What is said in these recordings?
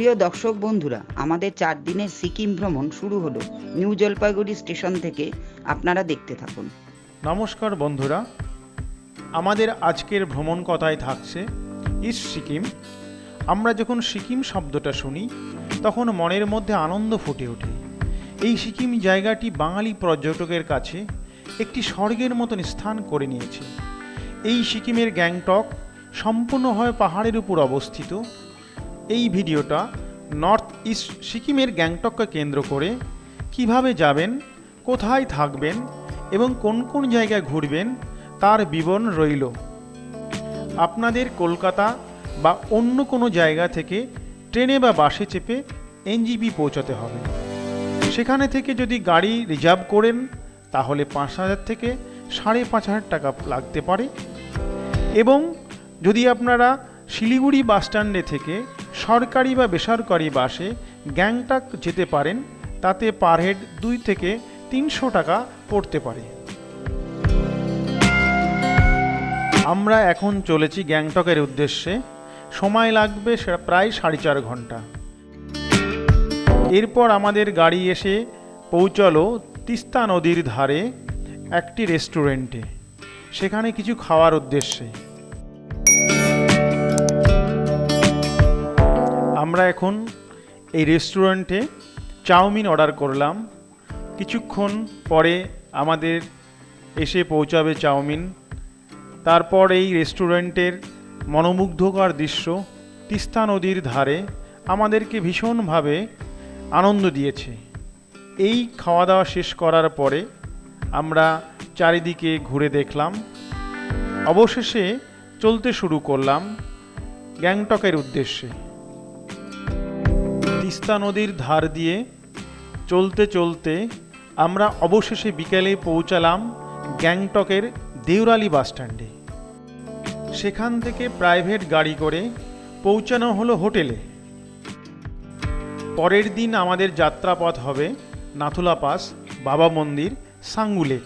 প্রিয় দর্শক বন্ধুরা, আমাদের 4 দিনের সিকিম ভ্রমণ শুরু হলো। নিউ জলপাইগুড়ি স্টেশন থেকে আপনারা দেখতে থাকুন। নমস্কার বন্ধুরা, আমাদের আজকের ভ্রমণ কথায় থাকছে ইস্ট সিকিম। আমরা যখন সিকিম শব্দটা শুনি তখন মনের মধ্যে আনন্দ ফুটে ওঠে। এই সিকিম জায়গাটি বাঙালি পর্যটকের কাছে একটি স্বর্গের মতন স্থান করে নিয়েছে। এই সিকিমের গ্যাংটক সম্পূর্ণভাবে পাহাড়ের উপর অবস্থিত। এই ভিডিওটা নর্থ ইস্ট সিকিমের গ্যাংটককে কেন্দ্র করে কিভাবে যাবেন, কোথায় থাকবেন এবং কোন কোন জায়গায় ঘুরবেন তার বিবরণ রইল। আপনাদের কলকাতা বা অন্য কোনো জায়গা থেকে ট্রেনে বা বাসে চেপে এনজেপি পৌঁছাতে হবে। সেখানে থেকে যদি গাড়ি রিজার্ভ করেন তাহলে 5,000 থেকে 5,500 টাকা লাগতে পারে। এবং যদি আপনারা শিলিগুড়ি বাসস্ট্যান্ডে থেকে সরকারি বা বেসরকারি বাসে গ্যাংটক যেতে পারেন, তাতে পার হেড 2 থেকে 300 টাকা পড়তে পারে। আমরা এখন চলেছি গ্যাংটকের উদ্দেশ্যে। সময় লাগবে প্রায় 4.5 ঘন্টা। এরপর আমাদের গাড়ি এসে পৌঁছালো তিস্তা নদীর ধারে একটি রেস্টুরেন্টে, সেখানে কিছু খাওয়ার উদ্দেশ্যে। আমরা এখন এই রেস্টুরেন্টে চাউমিন অর্ডার করলাম। কিছুক্ষণ পরে আমাদের এসে পৌঁছাবে চাউমিন। তারপর এই রেস্টুরেন্টের মনোমুগ্ধকর দৃশ্য তিস্তা নদীর ধারে আমাদেরকে ভীষণভাবে আনন্দ দিয়েছে। এই খাওয়া দাওয়া শেষ করার পরে আমরা চারিদিকে ঘুরে দেখলাম। অবশেষে চলতে শুরু করলাম গ্যাংটকের উদ্দেশ্যে। তিস্তা নদীর ধার দিয়ে চলতে চলতে আমরা অবশেষে বিকেলে পৌঁছালাম গ্যাংটকের দেউরালি বাসস্ট্যান্ডে। সেখান থেকে প্রাইভেট গাড়ি করে পৌঁছানো হলো হোটেলে। পরের দিন আমাদের যাত্রাপথ হবে নাথুলা পাস, বাবা মন্দির, সাঙ্গু লেক।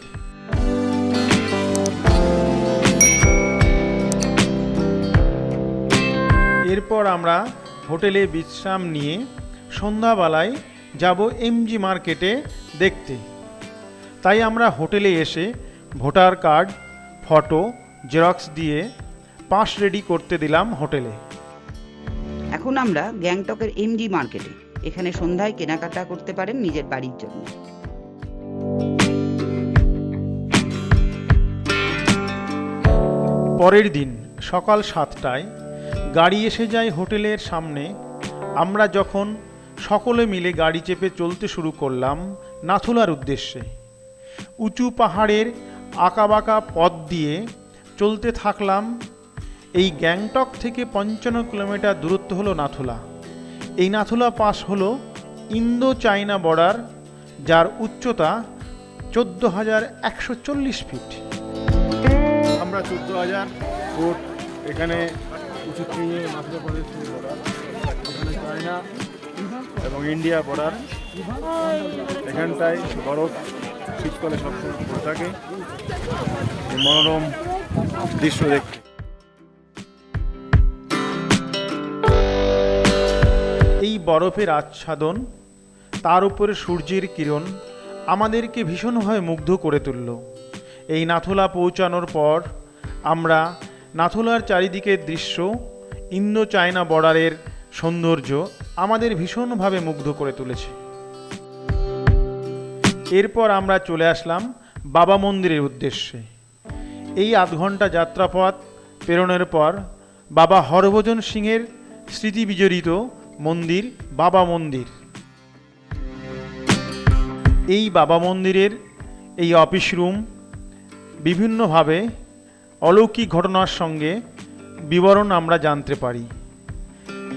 এরপর আমরা হোটেলে বিশ্রাম নিয়ে সন্ধ্যাবেলায় যাব এমজি মার্কেটে দেখতে। তাই আমরা হোটেলে এসে ভোটার কার্ড, ফটো জেরক্স দিয়ে পাস রেডি করতে দিলাম হোটেলে। এখন আমরা গ্যাংটকের এমজি মার্কেটে। এখানে সন্ধ্যায় কেনাকাটা করতে পারেন নিজের বাড়ির জন্য। পরের দিন সকাল 7টায় গাড়ি এসে যায় হোটেলের সামনে। আমরা যখন সকলে মিলে গাড়ি চেপে চলতে শুরু করলাম নাথুলার উদ্দেশ্যে। উঁচু পাহাড়ের আঁকাবাঁকা পথ দিয়ে চলতে থাকলাম। এই গ্যাংটক থেকে 55 কিলোমিটার দূরত্ব হলো নাথুলা। এই নাথুলা পাস হলো ইন্দো চায়না বর্ডার, যার উচ্চতা 14,140 ফিট। আমরা 14,000 ফুট এখানে উঁচু থেকে নাথুলা প্রদেশ বর্ডার, এখানে চায়না এবং ইন্ডিয়া বর্ডার। এখানটায় বরফ শীতকালে সবসময় পড়ে থাকে। এই মনোরম দৃশ্য দেখতে এই বরফের আচ্ছাদন, তার উপরে সূর্যের কিরণ আমাদেরকে ভীষণভাবে মুগ্ধ করে তুলল। এই নাথুলা পৌঁছানোর পর আমরা নাথুলার চারিদিকের দৃশ্য, ইন্দো চায়না বর্ডারের সৌন্দর্য আমাদের ভীষণভাবে মুগ্ধ করে তুলেছে। এরপর আমরা চলে আসলাম বাবা মন্দিরের উদ্দেশ্যে। এই 8 ঘন্টা যাত্রাপথ পেরোনোর পর বাবা হরভজন সিংয়ের স্মৃতি বিজড়িত মন্দির বাবা মন্দির। এই বাবা মন্দিরের এই অফিস রুম বিভিন্নভাবে অলৌকিক ঘটনার সঙ্গে বিবরণ আমরা জানতে পারি।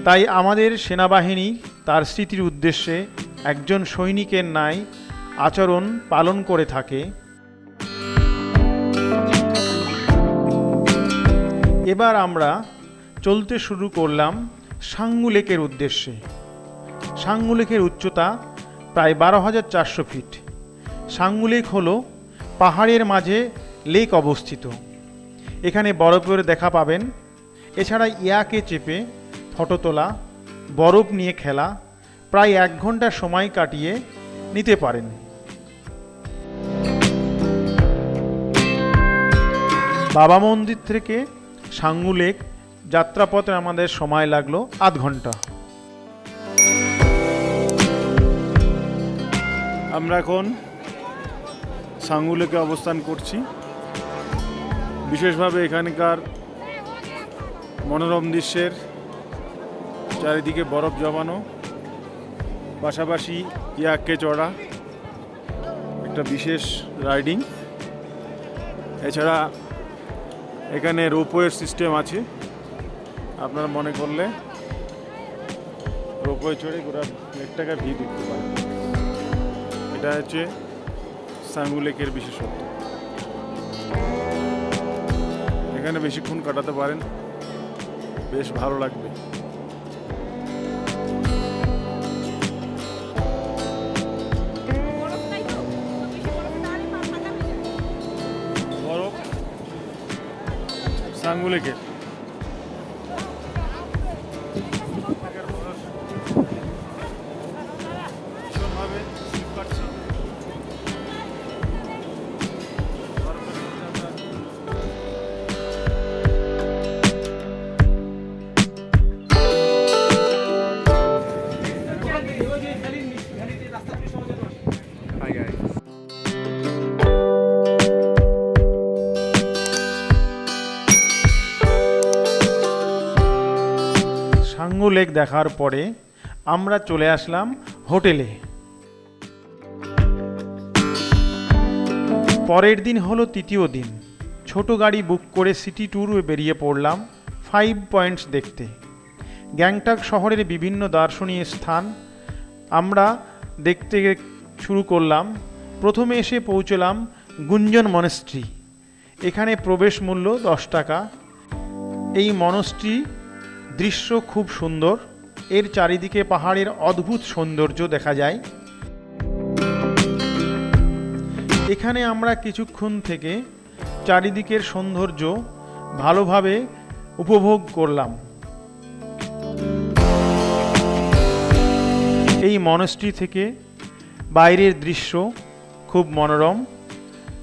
তাই আমাদের সেনাবাহিনী তার স্মৃতির উদ্দেশ্যে একজন সৈনিকের ন্যায় আচরণ পালন করে থাকে। এবার আমরা চলতে শুরু করলাম সাঙ্গু লেকের উদ্দেশ্যে। সাঙ্গু লেকের উচ্চতা প্রায় 12,400 ফিট। সাঙ্গু লেক হল পাহাড়ের মাঝে লেক অবস্থিত। এখানে বরফের দেখা পাবেন। এছাড়া ইয়াকে চেপে ফটো তোলা, বরফ নিয়ে খেলা, প্রায় 1 ঘন্টা সময় কাটিয়ে নিতে পারেন। বাবা মন্দির থেকে সাঙ্গু লেক যাত্রাপথে আমাদের সময় লাগলো আধ ঘন্টা। আমরা এখন সাঙ্গু লেকে অবস্থান করছি। বিশেষভাবে এখানকার মনোরম দৃশ্যের চারিদিকে বরফ জমানো, পাশাপাশি ইয়াক্কে চড়া একটা বিশেষ রাইডিং। এছাড়া এখানে রোপওয়ের সিস্টেম আছে, আপনারা মনে করলে রোপওয়ে চড়ে গোটা লেকটাকে ভিউ দেখতে পারেন। এটা হচ্ছে সাঙ্গু লেকের বিশেষত্ব। এখানে বেশিক্ষণ কাটাতে পারেন, বেশ ভালো লাগবে। বরফ সাঙ্গু লেকের ভীষণভাবে স্লিপ কাটছে। সাঙ্গু লেক দেখার পরে আমরা চলে আসলাম হোটেলে। পরের দিন হলো তৃতীয় দিন। ছোট গাড়ি বুক করে সিটি ট্যুরে বেরিয়ে পড়লাম 5 পয়েন্টস দেখতে। গ্যাংটক শহরের বিভিন্ন দার্শনিক স্থান আমরা দেখতে শুরু করলাম। প্রথমে এসে পৌঁছলাম গুঞ্জন মনেস্ট্রি। এখানে প্রবেশ মূল্য 10 টাকা। এই মনেস্ট্রি দৃশ্য খুব সুন্দর। এর চারিদিকে পাহাড়ের অদ্ভুত সৌন্দর্য দেখা যায়। এখানে আমরা কিছুক্ষণ থেকে চারিদিকের সৌন্দর্য ভালোভাবে উপভোগ করলাম। এই মনেস্ট্রি থেকে বাইরের দৃশ্য খুব মনোরম।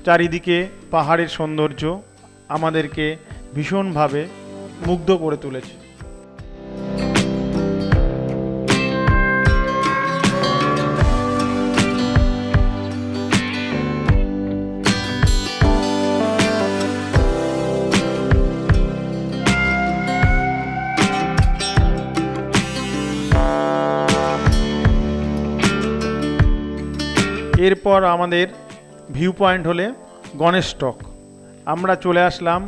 চারিদিকে পাহাড়ের সৌন্দর্য আমাদেরকে ভীষণভাবে মুগ্ধ করে তুলেছে। এরপর আমাদের ভিউ পয়েন্ট হলে গণেশ টক। আমরা চলে আসলাম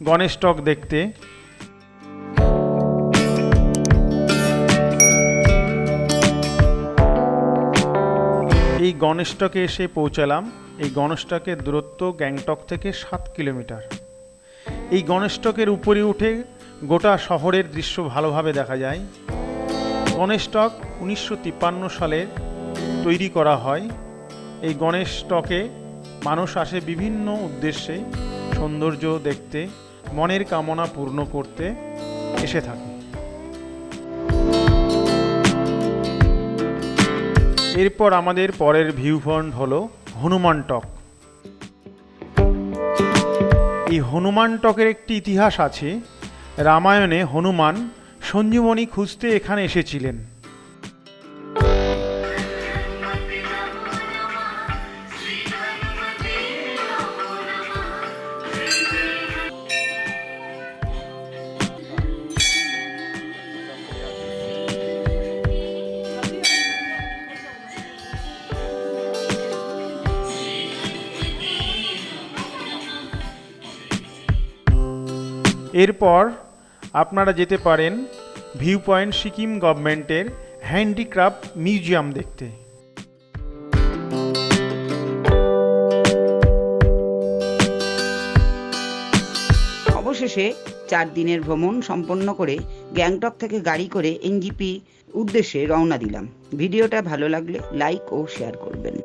গণেশ টক দেখতে। এই গণেশ টকে এসে পৌঁছালাম। এই গণেশ টকের দূরত্ব গ্যাংটক থেকে 7 কিলোমিটার। এই গণেশ টকের উপরে উঠে গোটা শহরের দৃশ্য ভালোভাবে দেখা যায়। গণেশ টক 1953 সালে তৈরি করা হয়। এই গণেশ টকে মানুষ আসে বিভিন্ন উদ্দেশ্যে, সৌন্দর্য দেখতে, মনের কামনা পূর্ণ করতে এসে থাকে। এরপর আমাদের পরের ভিউ পয়েন্ট হলো হনুমান টক। এই হনুমান টকের একটি ইতিহাস আছে। রামায়ণে হনুমান সঞ্জীবনী খুঁজতে এখানে এসেছিলেন। এরপর আপনারা যেতে পারেন ভিউ পয়েন্ট সিকিম গভর্নমেন্টের হ্যান্ডিক্রাফট মিউজিয়াম দেখতে। অবশেষে 4 দিনের ভ্রমণ সম্পন্ন করে গ্যাংটক থেকে গাড়ি করে এনজিপি উদ্দেশ্যে রওনা দিলাম। ভিডিওটা ভালো লাগলে লাইক ও শেয়ার করবেন।